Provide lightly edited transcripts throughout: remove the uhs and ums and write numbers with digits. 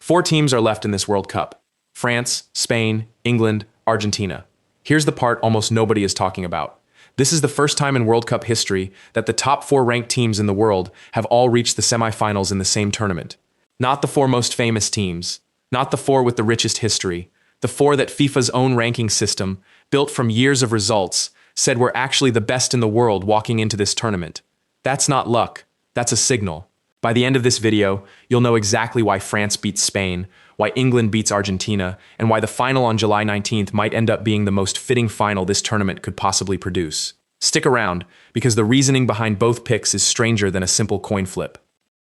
4 teams are left in this World Cup: France, Spain, England, Argentina. Here's the part almost nobody is talking about. This is the first time in World Cup history that the top 4 ranked teams in the world have all reached the semifinals in the same tournament. Not the 4 most famous teams, not the 4 with the richest history, the 4 that FIFA's own ranking system, built from years of results, said were actually the best in the world walking into this tournament. That's not luck, that's a signal. By the end of this video, you'll know exactly why France beats Spain, why England beats Argentina, and why the final on July 19th might end up being the most fitting final this tournament could possibly produce. Stick around, because the reasoning behind both picks is stranger than a simple coin flip.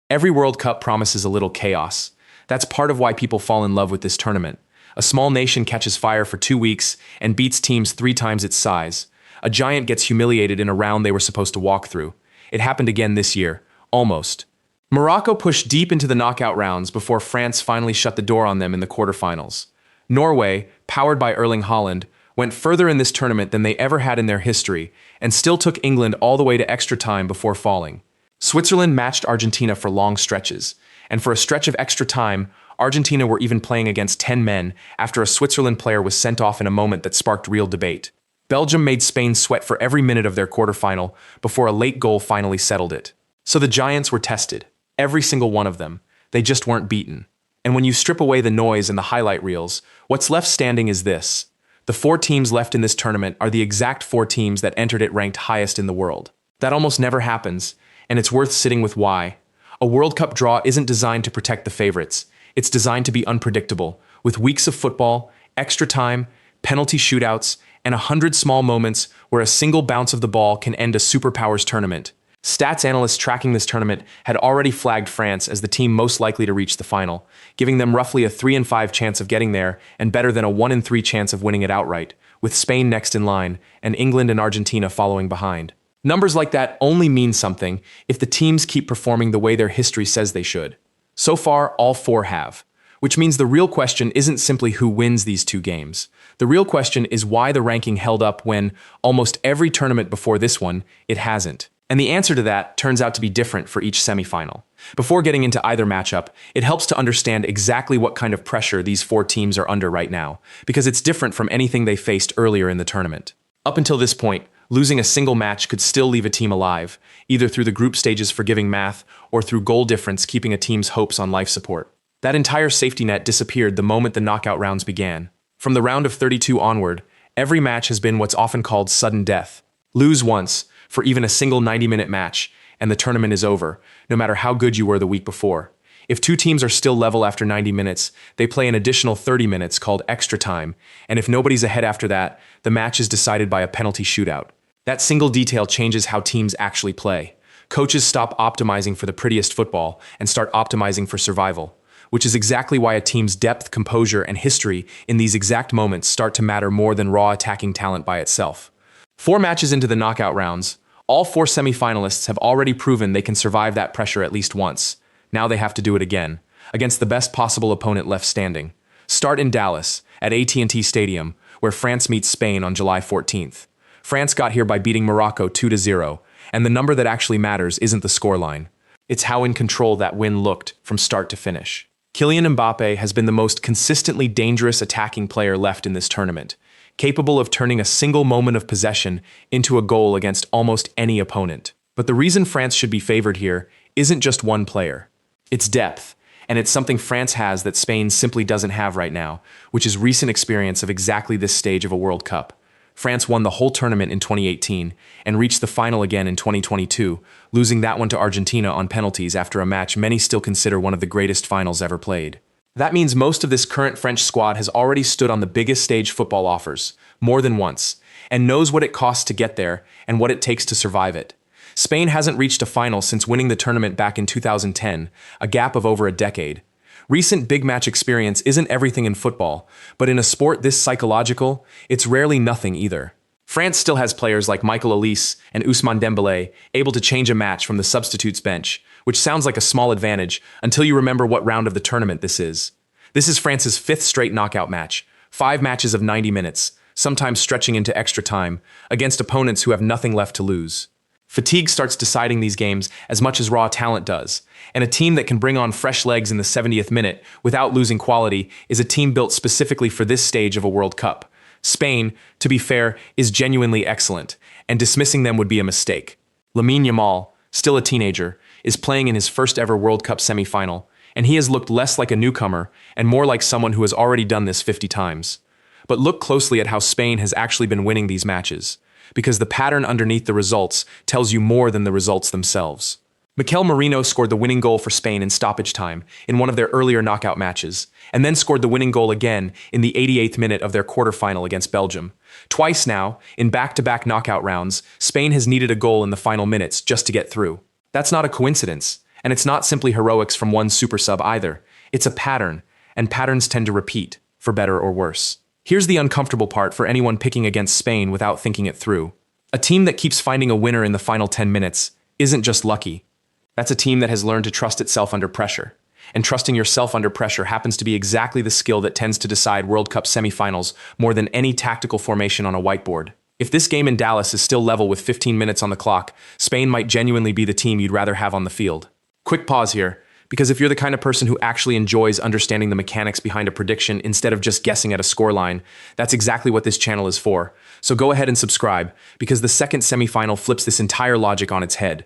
Every World Cup promises a little chaos. That's part of why people fall in love with this tournament. A small nation catches fire for 2 weeks and beats teams 3 times its size. A giant gets humiliated in a round they were supposed to walk through. It happened again this year. Almost. Morocco pushed deep into the knockout rounds before France finally shut the door on them in the quarterfinals. Norway, powered by Erling Haaland, went further in this tournament than they ever had in their history and still took England all the way to extra time before falling. Switzerland matched Argentina for long stretches, and for a stretch of extra time, Argentina were even playing against 10 men after a Switzerland player was sent off in a moment that sparked real debate. Belgium made Spain sweat for every minute of their quarterfinal before a late goal finally settled it. So the Giants were tested. Every single one of them. They just weren't beaten. And when you strip away the noise and the highlight reels, what's left standing is this. The 4 teams left in this tournament are the exact 4 teams that entered it ranked highest in the world. That almost never happens, and it's worth sitting with why. A World Cup draw isn't designed to protect the favorites. It's designed to be unpredictable, with weeks of football, extra time, penalty shootouts, and 100 small moments where a single bounce of the ball can end a superpowers tournament. Stats analysts tracking this tournament had already flagged France as the team most likely to reach the final, giving them roughly a 3 in 5 chance of getting there and better than a 1 in 3 chance of winning it outright, with Spain next in line and England and Argentina following behind. Numbers like that only mean something if the teams keep performing the way their history says they should. So far, all 4 have, which means the real question isn't simply who wins these 2 games. The real question is why the ranking held up when, almost every tournament before this one, it hasn't. And the answer to that turns out to be different for each semifinal. Before getting into either matchup, it helps to understand exactly what kind of pressure these 4 teams are under right now, because it's different from anything they faced earlier in the tournament. Up until this point, losing a single match could still leave a team alive, either through the group stage's forgiving math or through goal difference keeping a team's hopes on life support. That entire safety net disappeared the moment the knockout rounds began. From the round of 32 onward, every match has been what's often called sudden death. Lose once, for even a single 90-minute match, and the tournament is over, no matter how good you were the week before. If 2 teams are still level after 90 minutes, they play an additional 30 minutes called extra time, and if nobody's ahead after that, the match is decided by a penalty shootout. That single detail changes how teams actually play. Coaches stop optimizing for the prettiest football and start optimizing for survival, which is exactly why a team's depth, composure, and history in these exact moments start to matter more than raw attacking talent by itself. 4 matches into the knockout rounds, all 4 semifinalists have already proven they can survive that pressure at least once. Now they have to do it again, against the best possible opponent left standing. Start in Dallas, at AT&T Stadium, where France meets Spain on July 14th. France got here by beating Morocco 2-0, and the number that actually matters isn't the scoreline. It's how in control that win looked from start to finish. Kylian Mbappe has been the most consistently dangerous attacking player left in this tournament, capable of turning a single moment of possession into a goal against almost any opponent. But the reason France should be favored here isn't just one player. It's depth, and it's something France has that Spain simply doesn't have right now, which is recent experience of exactly this stage of a World Cup. France won the whole tournament in 2018 and reached the final again in 2022, losing that one to Argentina on penalties after a match many still consider one of the greatest finals ever played. That means most of this current French squad has already stood on the biggest stage football offers, more than once, and knows what it costs to get there and what it takes to survive it. Spain hasn't reached a final since winning the tournament back in 2010, a gap of over a decade. Recent big match experience isn't everything in football, but in a sport this psychological, it's rarely nothing either. France still has players like Michael Olise and Ousmane Dembélé able to change a match from the substitutes bench, which sounds like a small advantage until you remember what round of the tournament this is. This is France's 5th straight knockout match, 5 matches of 90 minutes, sometimes stretching into extra time, against opponents who have nothing left to lose. Fatigue starts deciding these games as much as raw talent does, and a team that can bring on fresh legs in the 70th minute without losing quality is a team built specifically for this stage of a World Cup. Spain, to be fair, is genuinely excellent, and dismissing them would be a mistake. Lamine Yamal, still a teenager, is playing in his first ever World Cup semifinal, and he has looked less like a newcomer and more like someone who has already done this 50 times. But look closely at how Spain has actually been winning these matches, because the pattern underneath the results tells you more than the results themselves. Mikel Merino scored the winning goal for Spain in stoppage time in one of their earlier knockout matches, and then scored the winning goal again in the 88th minute of their quarterfinal against Belgium. Twice now, in back-to-back knockout rounds, Spain has needed a goal in the final minutes just to get through. That's not a coincidence, and it's not simply heroics from one super sub either. It's a pattern, and patterns tend to repeat, for better or worse. Here's the uncomfortable part for anyone picking against Spain without thinking it through. A team that keeps finding a winner in the final 10 minutes isn't just lucky. That's a team that has learned to trust itself under pressure. And trusting yourself under pressure happens to be exactly the skill that tends to decide World Cup semifinals more than any tactical formation on a whiteboard. If this game in Dallas is still level with 15 minutes on the clock, Spain might genuinely be the team you'd rather have on the field. Quick pause here, because if you're the kind of person who actually enjoys understanding the mechanics behind a prediction instead of just guessing at a scoreline, that's exactly what this channel is for. So go ahead and subscribe, because the second semifinal flips this entire logic on its head.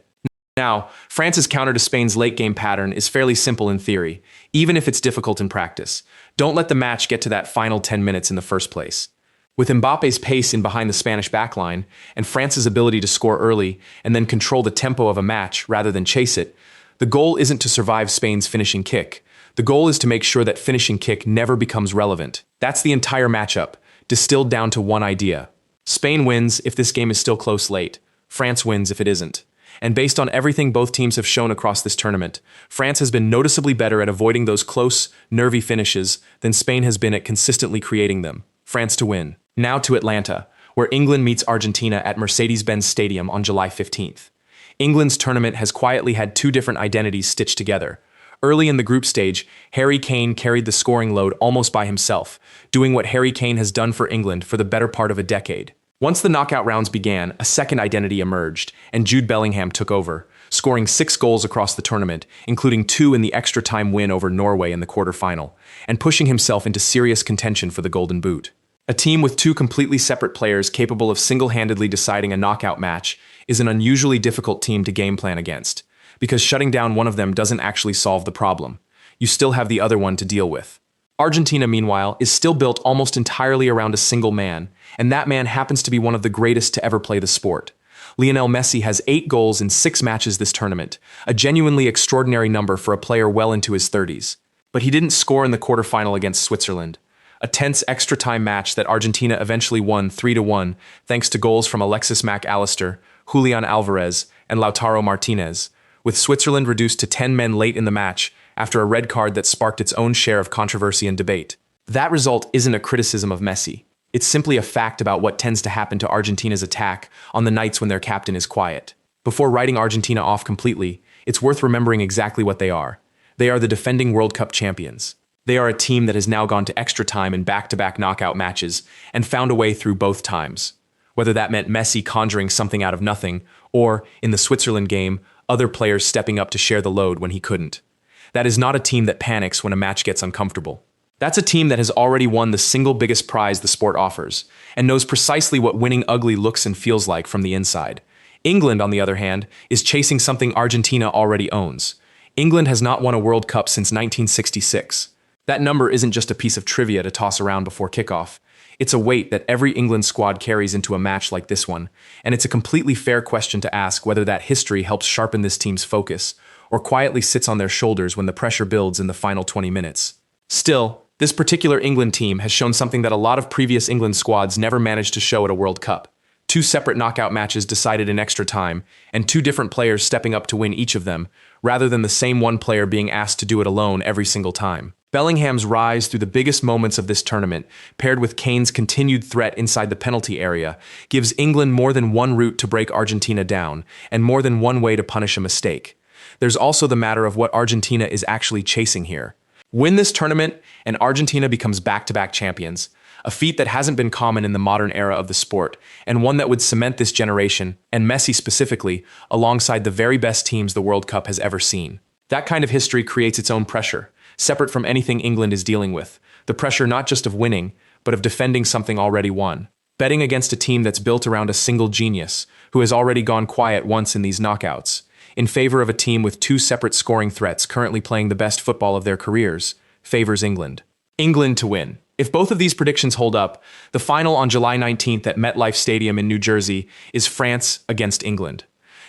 Now, France's counter to Spain's late-game pattern is fairly simple in theory, even if it's difficult in practice. Don't let the match get to that final 10 minutes in the first place. With Mbappe's pace in behind the Spanish backline, and France's ability to score early and then control the tempo of a match rather than chase it, the goal isn't to survive Spain's finishing kick. The goal is to make sure that finishing kick never becomes relevant. That's the entire matchup, distilled down to one idea. Spain wins if this game is still close late. France wins if it isn't. And based on everything both teams have shown across this tournament, France has been noticeably better at avoiding those close, nervy finishes than Spain has been at consistently creating them. France to win. Now to Atlanta, where England meets Argentina at Mercedes-Benz Stadium on July 15th. England's tournament has quietly had two different identities stitched together. Early in the group stage, Harry Kane carried the scoring load almost by himself, doing what Harry Kane has done for England for the better part of a decade. Once the knockout rounds began, a second identity emerged, and Jude Bellingham took over, scoring 6 goals across the tournament, including 2 in the extra-time win over Norway in the quarterfinal, and pushing himself into serious contention for the Golden Boot. A team with 2 completely separate players capable of single-handedly deciding a knockout match is an unusually difficult team to game plan against, because shutting down one of them doesn't actually solve the problem. You still have the other one to deal with. Argentina, meanwhile, is still built almost entirely around a single man, and that man happens to be one of the greatest to ever play the sport. Lionel Messi has 8 goals in 6 matches this tournament, a genuinely extraordinary number for a player well into his 30s. But he didn't score in the quarterfinal against Switzerland, a tense extra-time match that Argentina eventually won 3-1 thanks to goals from Alexis Mac Allister, Julian Alvarez, and Lautaro Martinez, with Switzerland reduced to 10 men late in the match after a red card that sparked its own share of controversy and debate. That result isn't a criticism of Messi. It's simply a fact about what tends to happen to Argentina's attack on the nights when their captain is quiet. Before writing Argentina off completely, it's worth remembering exactly what they are. They are the defending World Cup champions. They are a team that has now gone to extra time in back-to-back knockout matches and found a way through both times. Whether that meant Messi conjuring something out of nothing, or, in the Switzerland game, other players stepping up to share the load when he couldn't. That is not a team that panics when a match gets uncomfortable. That's a team that has already won the single biggest prize the sport offers, and knows precisely what winning ugly looks and feels like from the inside. England, on the other hand, is chasing something Argentina already owns. England has not won a World Cup since 1966. That number isn't just a piece of trivia to toss around before kickoff. It's a weight that every England squad carries into a match like this one, and it's a completely fair question to ask whether that history helps sharpen this team's focus, or quietly sits on their shoulders when the pressure builds in the final 20 minutes. Still, this particular England team has shown something that a lot of previous England squads never managed to show at a World Cup. 2 separate knockout matches decided in extra time, and 2 different players stepping up to win each of them, rather than the same one player being asked to do it alone every single time. Bellingham's rise through the biggest moments of this tournament, paired with Kane's continued threat inside the penalty area, gives England more than one route to break Argentina down, and more than one way to punish a mistake. There's also the matter of what Argentina is actually chasing here. Win this tournament, and Argentina becomes back-to-back champions, a feat that hasn't been common in the modern era of the sport, and one that would cement this generation, and Messi specifically, alongside the very best teams the World Cup has ever seen. That kind of history creates its own pressure, separate from anything England is dealing with. The pressure not just of winning, but of defending something already won. Betting against a team that's built around a single genius, who has already gone quiet once in these knockouts, in favor of a team with two separate scoring threats currently playing the best football of their careers, favors England. England to win. If both of these predictions hold up, the final on July 19th at MetLife Stadium in New Jersey is France against England.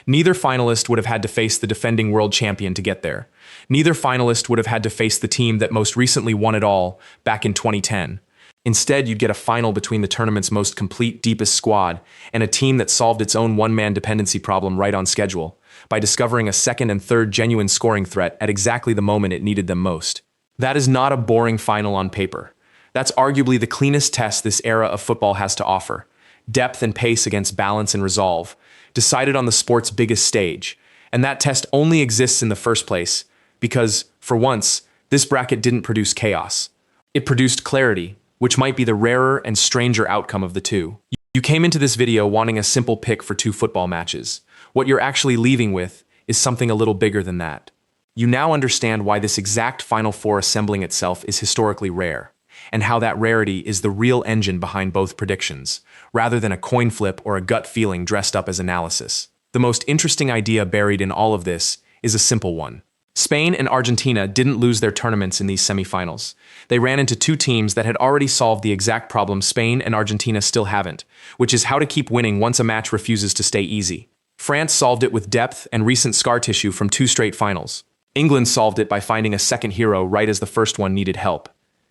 Neither finalist would have had to face the defending world champion to get there. Neither finalist would have had to face the team that most recently won it all back in 2010. Instead, you'd get a final between the tournament's most complete, deepest squad and a team that solved its own one-man dependency problem right on schedule by discovering a second and third genuine scoring threat at exactly the moment it needed them most. That is not a boring final on paper. That's arguably the cleanest test this era of football has to offer. Depth and pace against balance and resolve, decided on the sport's biggest stage. And that test only exists in the first place because, for once, this bracket didn't produce chaos. It produced clarity, which might be the rarer and stranger outcome of the two. You came into this video wanting a simple pick for two football matches. What you're actually leaving with is something a little bigger than that. You now understand why this exact Final Four assembling itself is historically rare, and how that rarity is the real engine behind both predictions, rather than a coin flip or a gut feeling dressed up as analysis. The most interesting idea buried in all of this is a simple one. Spain and Argentina didn't lose their tournaments in these semifinals. They ran into two teams that had already solved the exact problem Spain and Argentina still haven't, which is how to keep winning once a match refuses to stay easy. France solved it with depth and recent scar tissue from two straight finals. England solved it by finding a second hero right as the first one needed help.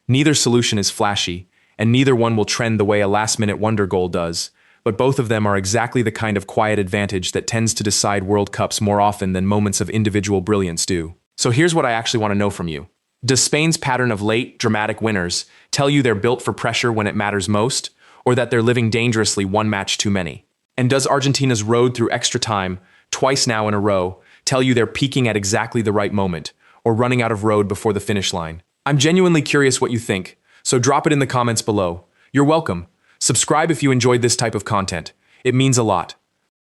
Neither solution is flashy, and neither one will trend the way a last-minute wonder goal does, but both of them are exactly the kind of quiet advantage that tends to decide World Cups more often than moments of individual brilliance do. So here's what I actually want to know from you. Does Spain's pattern of late, dramatic winners tell you they're built for pressure when it matters most, or that they're living dangerously one match too many? And does Argentina's road through extra time, twice now in a row, tell you they're peaking at exactly the right moment, or running out of road before the finish line? I'm genuinely curious what you think, so drop it in the comments below. You're welcome. Subscribe if you enjoyed this type of content. It means a lot.